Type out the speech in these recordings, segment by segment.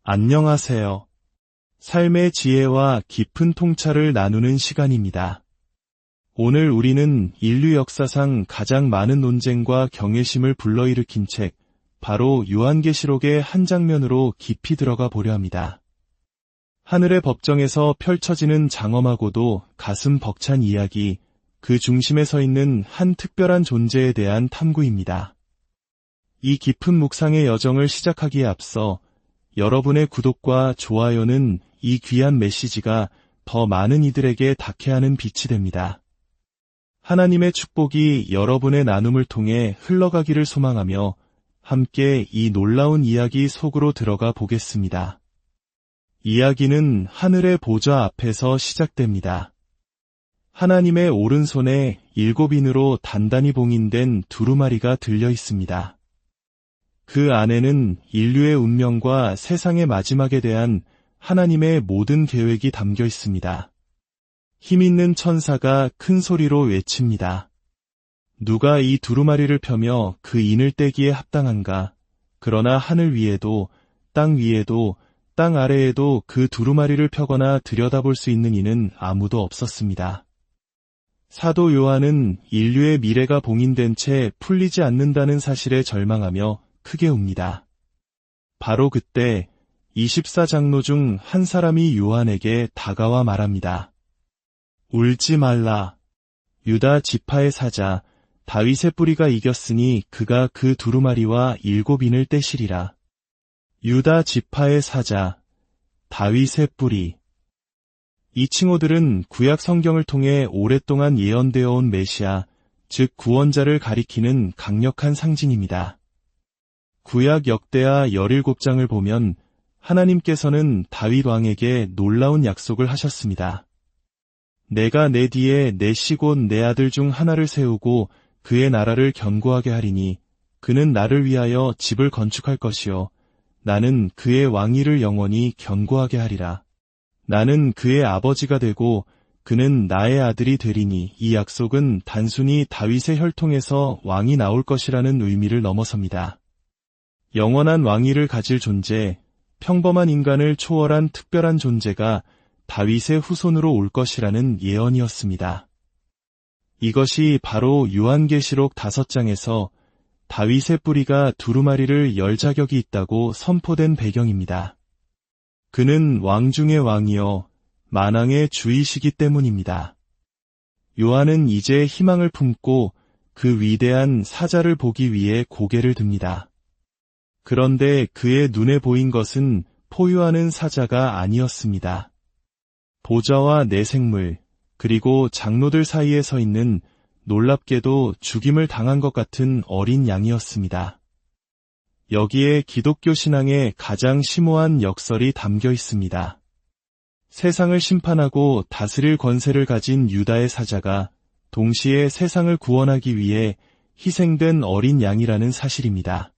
안녕하세요. 삶의 지혜와 깊은 통찰을 나누는 시간입니다. 오늘 우리는 인류 역사상 가장 많은 논쟁과 경외심을 불러일으킨 책, 바로 요한계시록의 한 장면으로 깊이 들어가 보려 합니다. 하늘의 법정에서 펼쳐지는 장엄하고도 가슴 벅찬 이야기, 그 중심에 서 있는 한 특별한 존재에 대한 탐구입니다. 이 깊은 묵상의 여정을 시작하기에 앞서 여러분의 구독과 좋아요는 이 귀한 메시지가 더 많은 이들에게 닿게 하는 빛이 됩니다. 하나님의 축복이 여러분의 나눔을 통해 흘러가기를 소망하며 함께 이 놀라운 이야기 속으로 들어가 보겠습니다. 이야기는 하늘의 보좌 앞에서 시작됩니다. 하나님의 오른손에 7인으로 단단히 봉인된 두루마리가 들려 있습니다. 그 안에는 인류의 운명과 세상의 마지막에 대한 하나님의 모든 계획이 담겨 있습니다. 힘있는 천사가 큰 소리로 외칩니다. 누가 이 두루마리를 펴며 그 인을 떼기에 합당한가? 그러나 하늘 위에도, 땅 위에도, 땅 아래에도 그 두루마리를 펴거나 들여다볼 수 있는 이는 아무도 없었습니다. 사도 요한은 인류의 미래가 봉인된 채 풀리지 않는다는 사실에 절망하며 크게 웁니다. 바로 그때 24장로 중 한 사람이 요한에게 다가와 말합니다. 울지 말라. 유다 지파의 사자 다윗의 뿌리가 이겼으니 그가 그 두루마리와 7인을 떼시리라. 유다 지파의 사자 다윗의 뿌리. 이 칭호들은 구약 성경을 통해 오랫동안 예언되어 온 메시아, 즉 구원자를 가리키는 강력한 상징입니다. 구약 역대하 17장을 보면 하나님께서는 다윗 왕에게 놀라운 약속을 하셨습니다. 내가 내 뒤에 내 시곧 내 아들 중 하나를 세우고 그의 나라를 견고하게 하리니 그는 나를 위하여 집을 건축할 것이요 나는 그의 왕위를 영원히 견고하게 하리라. 나는 그의 아버지가 되고 그는 나의 아들이 되리니 이 약속은 단순히 다윗의 혈통에서 왕이 나올 것이라는 의미를 넘어섭니다. 영원한 왕위를 가질 존재, 평범한 인간을 초월한 특별한 존재가 다윗의 후손으로 올 것이라는 예언이었습니다. 이것이 바로 요한계시록 5장에서 다윗의 뿌리가 두루마리를 열 자격이 있다고 선포된 배경입니다. 그는 왕 중의 왕이요 만왕의 주이시기 때문입니다. 요한은 이제 희망을 품고 그 위대한 사자를 보기 위해 고개를 듭니다. 그런데 그의 눈에 보인 것은 포효하는 사자가 아니었습니다. 보좌와 내생물, 그리고 장로들 사이에 서 있는 놀랍게도 죽임을 당한 것 같은 어린 양이었습니다. 여기에 기독교 신앙의 가장 심오한 역설이 담겨 있습니다. 세상을 심판하고 다스릴 권세를 가진 유다의 사자가 동시에 세상을 구원하기 위해 희생된 어린 양이라는 사실입니다.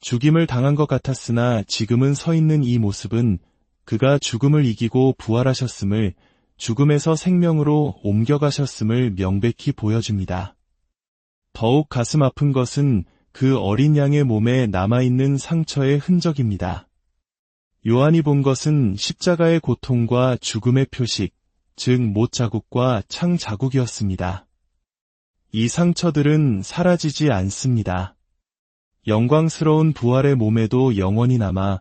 죽임을 당한 것 같았으나 지금은 서 있는 이 모습은 그가 죽음을 이기고 부활하셨음을, 죽음에서 생명으로 옮겨가셨음을 명백히 보여줍니다. 더욱 가슴 아픈 것은 그 어린 양의 몸에 남아있는 상처의 흔적입니다. 요한이 본 것은 십자가의 고통과 죽음의 표식, 즉 못 자국과 창 자국이었습니다. 이 상처들은 사라지지 않습니다. 영광스러운 부활의 몸에도 영원히 남아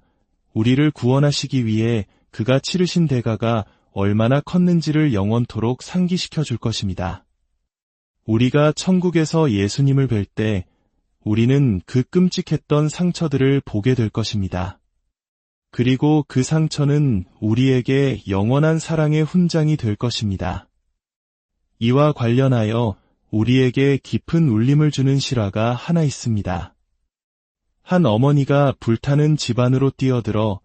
우리를 구원하시기 위해 그가 치르신 대가가 얼마나 컸는지를 영원토록 상기시켜 줄 것입니다. 우리가 천국에서 예수님을 뵐 때 우리는 그 끔찍했던 상처들을 보게 될 것입니다. 그리고 그 상처는 우리에게 영원한 사랑의 훈장이 될 것입니다. 이와 관련하여 우리에게 깊은 울림을 주는 실화가 하나 있습니다. 한 어머니가 불타는 집안으로 뛰어들어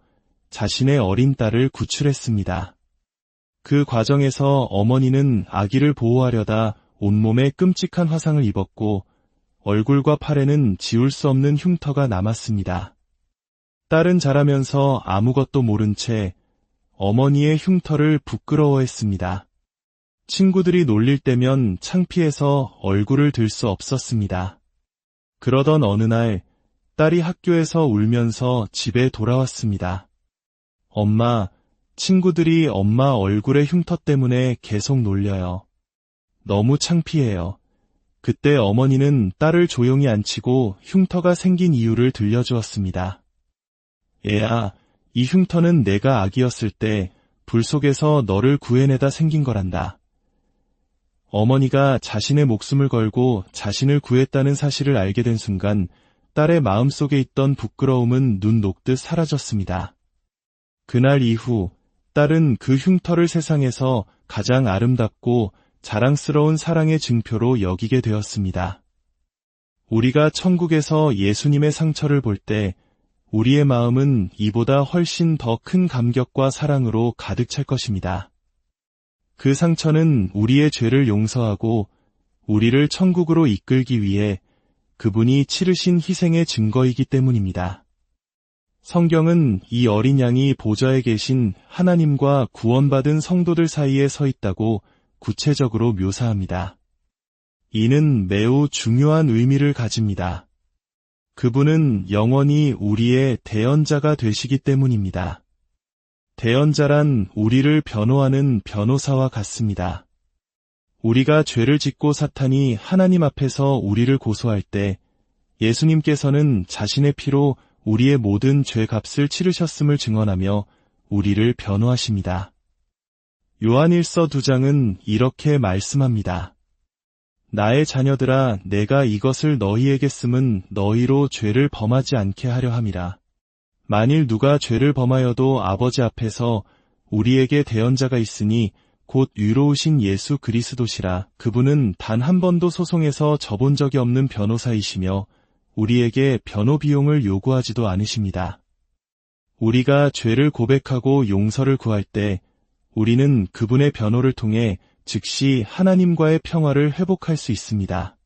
자신의 어린 딸을 구출했습니다. 그 과정에서 어머니는 아기를 보호하려다 온몸에 끔찍한 화상을 입었고 얼굴과 팔에는 지울 수 없는 흉터가 남았습니다. 딸은 자라면서 아무것도 모른 채 어머니의 흉터를 부끄러워했습니다. 친구들이 놀릴 때면 창피해서 얼굴을 들 수 없었습니다. 그러던 어느 날 딸이 학교에서 울면서 집에 돌아왔습니다. 엄마, 친구들이 엄마 얼굴에 흉터 때문에 계속 놀려요. 너무 창피해요. 그때 어머니는 딸을 조용히 앉히고 흉터가 생긴 이유를 들려주었습니다. 애야, 이 흉터는 내가 아기였을 때 불 속에서 너를 구해내다 생긴 거란다. 어머니가 자신의 목숨을 걸고 자신을 구했다는 사실을 알게 된 순간 딸의 마음속에 있던 부끄러움은 눈 녹듯 사라졌습니다. 그날 이후 딸은 그 흉터를 세상에서 가장 아름답고 자랑스러운 사랑의 증표로 여기게 되었습니다. 우리가 천국에서 예수님의 상처를 볼 때 우리의 마음은 이보다 훨씬 더 큰 감격과 사랑으로 가득 찰 것입니다. 그 상처는 우리의 죄를 용서하고 우리를 천국으로 이끌기 위해 그분이 치르신 희생의 증거이기 때문입니다. 성경은 이 어린 양이 보좌에 계신 하나님과 구원받은 성도들 사이에 서 있다고 구체적으로 묘사합니다. 이는 매우 중요한 의미를 가집니다. 그분은 영원히 우리의 대언자가 되시기 때문입니다. 대언자란 우리를 변호하는 변호사와 같습니다. 우리가 죄를 짓고 사탄이 하나님 앞에서 우리를 고소할 때 예수님께서는 자신의 피로 우리의 모든 죄값을 치르셨음을 증언하며 우리를 변호하십니다. 요한일서 2장은 이렇게 말씀합니다. 나의 자녀들아, 내가 이것을 너희에게 쓰면 너희로 죄를 범하지 않게 하려 함이라. 만일 누가 죄를 범하여도 아버지 앞에서 우리에게 대언자가 있으니 곧 의로우신 예수 그리스도시라. 그분은 단 한 번도 소송에서 져본 적이 없는 변호사이시며 우리에게 변호 비용을 요구하지도 않으십니다. 우리가 죄를 고백하고 용서를 구할 때 우리는 그분의 변호를 통해 즉시 하나님과의 평화를 회복할 수 있습니다.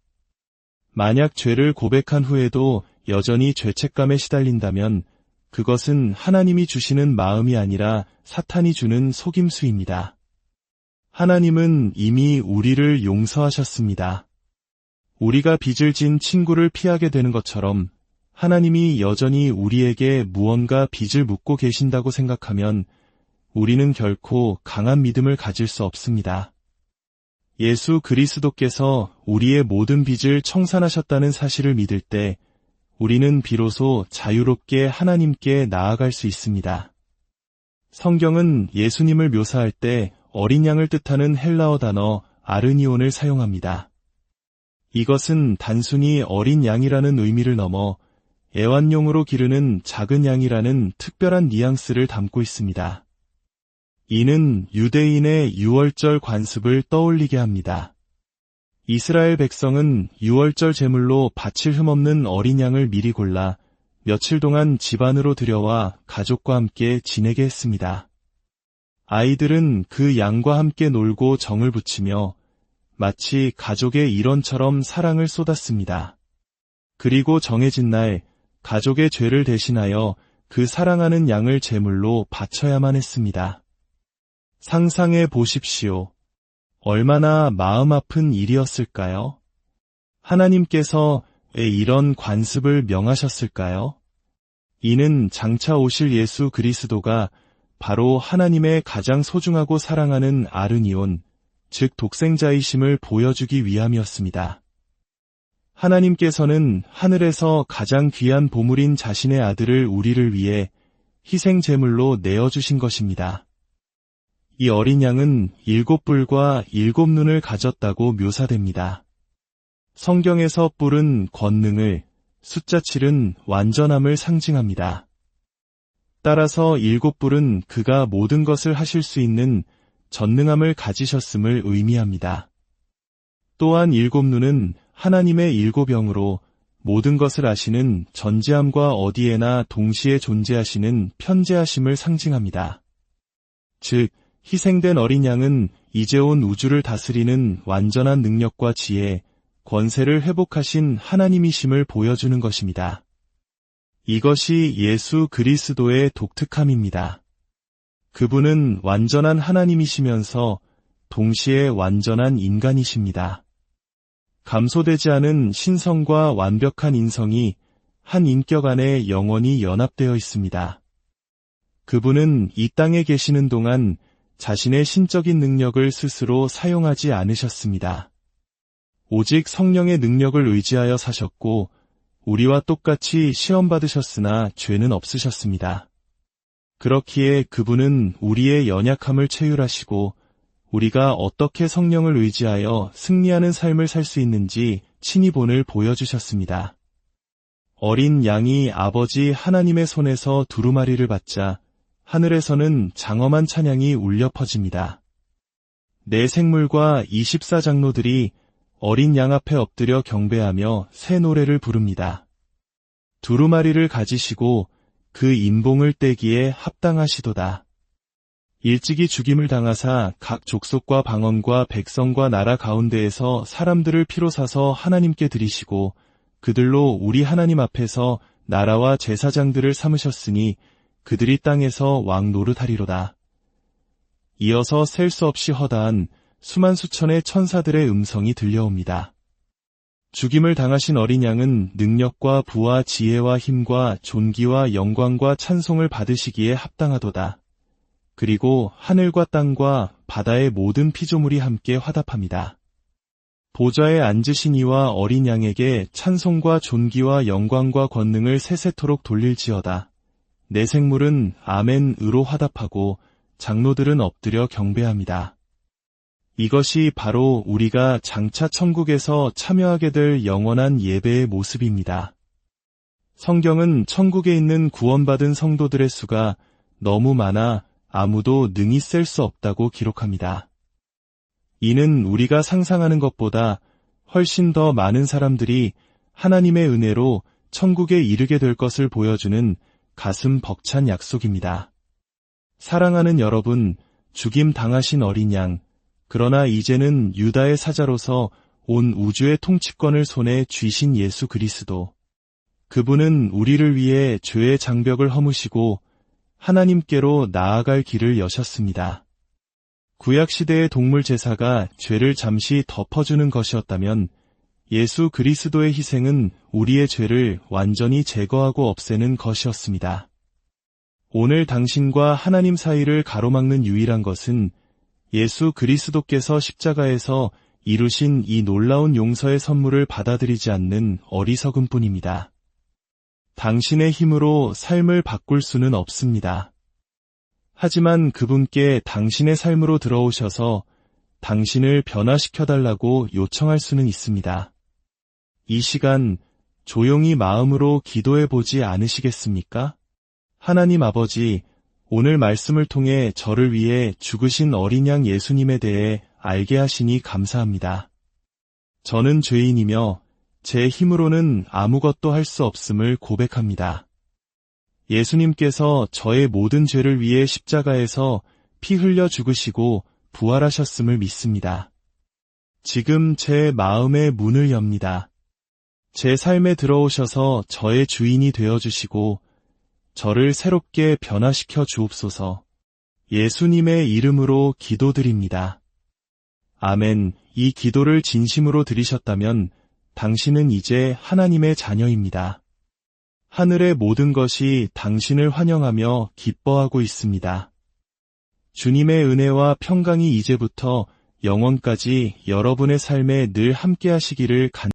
만약 죄를 고백한 후에도 여전히 죄책감에 시달린다면 그것은 하나님이 주시는 마음이 아니라 사탄이 주는 속임수입니다. 하나님은 이미 우리를 용서하셨습니다. 우리가 빚을 진 친구를 피하게 되는 것처럼 하나님이 여전히 우리에게 무언가 빚을 묻고 계신다고 생각하면 우리는 결코 강한 믿음을 가질 수 없습니다. 예수 그리스도께서 우리의 모든 빚을 청산하셨다는 사실을 믿을 때 우리는 비로소 자유롭게 하나님께 나아갈 수 있습니다. 성경은 예수님을 묘사할 때 어린 양을 뜻하는 헬라어 단어 아르니온을 사용합니다. 이것은 단순히 어린 양이라는 의미를 넘어 애완용으로 기르는 작은 양이라는 특별한 뉘앙스를 담고 있습니다. 이는 유대인의 유월절 관습을 떠올리게 합니다. 이스라엘 백성은 유월절 제물로 바칠 흠없는 어린 양을 미리 골라 며칠 동안 집 안으로 들여와 가족과 함께 지내게 했습니다. 아이들은 그 양과 함께 놀고 정을 붙이며 마치 가족의 일원처럼 사랑을 쏟았습니다. 그리고 정해진 날 가족의 죄를 대신하여 그 사랑하는 양을 제물로 바쳐야만 했습니다. 상상해 보십시오. 얼마나 마음 아픈 일이었을까요? 하나님께서 왜 이런 관습을 명하셨을까요? 이는 장차 오실 예수 그리스도가 바로 하나님의 가장 소중하고 사랑하는 아르니온, 즉 독생자이심을 보여주기 위함이었습니다. 하나님께서는 하늘에서 가장 귀한 보물인 자신의 아들을 우리를 위해 희생 제물로 내어주신 것입니다. 이 어린 양은 7뿔과 7눈을 가졌다고 묘사됩니다. 성경에서 뿔은 권능을, 숫자 7은 완전함을 상징합니다. 따라서 7뿔은 그가 모든 것을 하실 수 있는 전능함을 가지셨음을 의미합니다. 또한 7눈은 하나님의 7영으로 모든 것을 아시는 전지함과 어디에나 동시에 존재하시는 편재하심을 상징합니다. 즉, 희생된 어린 양은 이제 온 우주를 다스리는 완전한 능력과 지혜, 권세를 회복하신 하나님이심을 보여주는 것입니다. 이것이 예수 그리스도의 독특함입니다. 그분은 완전한 하나님이시면서 동시에 완전한 인간이십니다. 감소되지 않은 신성과 완벽한 인성이 한 인격 안에 영원히 연합되어 있습니다. 그분은 이 땅에 계시는 동안 자신의 신적인 능력을 스스로 사용하지 않으셨습니다. 오직 성령의 능력을 의지하여 사셨고 우리와 똑같이 시험받으셨으나 죄는 없으셨습니다. 그렇기에 그분은 우리의 연약함을 체휼하시고 우리가 어떻게 성령을 의지하여 승리하는 삶을 살 수 있는지 친히 본을 보여주셨습니다. 어린 양이 아버지 하나님의 손에서 두루마리를 받자 하늘에서는 장엄한 찬양이 울려 퍼집니다. 네 생물과 24장로들이 어린 양 앞에 엎드려 경배하며 새 노래를 부릅니다. 두루마리를 가지시고 그 인봉을 떼기에 합당하시도다. 일찍이 죽임을 당하사 각 족속과 방언과 백성과 나라 가운데에서 사람들을 피로 사서 하나님께 드리시고 그들로 우리 하나님 앞에서 나라와 제사장들을 삼으셨으니 그들이 땅에서 왕 노릇하리로다. 이어서 셀 수 없이 허다한 수만 수천의 천사들의 음성이 들려옵니다. 죽임을 당하신 어린 양은 능력과 부와 지혜와 힘과 존귀와 영광과 찬송을 받으시기에 합당하도다. 그리고 하늘과 땅과 바다의 모든 피조물이 함께 화답합니다. 보좌에 앉으신 이와 어린 양에게 찬송과 존귀와 영광과 권능을 세세토록 돌릴지어다. 네 생물은 아멘으로 화답하고 장로들은 엎드려 경배합니다. 이것이 바로 우리가 장차 천국에서 참여하게 될 영원한 예배의 모습입니다. 성경은 천국에 있는 구원받은 성도들의 수가 너무 많아 아무도 능히 셀 수 없다고 기록합니다. 이는 우리가 상상하는 것보다 훨씬 더 많은 사람들이 하나님의 은혜로 천국에 이르게 될 것을 보여주는 가슴 벅찬 약속입니다. 사랑하는 여러분, 죽임 당하신 어린 양, 그러나 이제는 유다의 사자로서 온 우주의 통치권을 손에 쥐신 예수 그리스도. 그분은 우리를 위해 죄의 장벽을 허무시고 하나님께로 나아갈 길을 여셨습니다. 구약시대의 동물 제사가 죄를 잠시 덮어주는 것이었다면 예수 그리스도의 희생은 우리의 죄를 완전히 제거하고 없애는 것이었습니다. 오늘 당신과 하나님 사이를 가로막는 유일한 것은 예수 그리스도께서 십자가에서 이루신 이 놀라운 용서의 선물을 받아들이지 않는 어리석음뿐입니다. 당신의 힘으로 삶을 바꿀 수는 없습니다. 하지만 그분께 당신의 삶으로 들어오셔서 당신을 변화시켜달라고 요청할 수는 있습니다. 이 시간 조용히 마음으로 기도해보지 않으시겠습니까? 하나님 아버지, 오늘 말씀을 통해 저를 위해 죽으신 어린 양 예수님에 대해 알게 하시니 감사합니다. 저는 죄인이며 제 힘으로는 아무것도 할 수 없음을 고백합니다. 예수님께서 저의 모든 죄를 위해 십자가에서 피 흘려 죽으시고 부활하셨음을 믿습니다. 지금 제 마음의 문을 엽니다. 제 삶에 들어오셔서 저의 주인이 되어주시고 저를 새롭게 변화시켜 주옵소서. 예수님의 이름으로 기도드립니다. 아멘. 이 기도를 진심으로 드리셨다면 당신은 이제 하나님의 자녀입니다. 하늘의 모든 것이 당신을 환영하며 기뻐하고 있습니다. 주님의 은혜와 평강이 이제부터 영원까지 여러분의 삶에 늘 함께 하시기를 간절히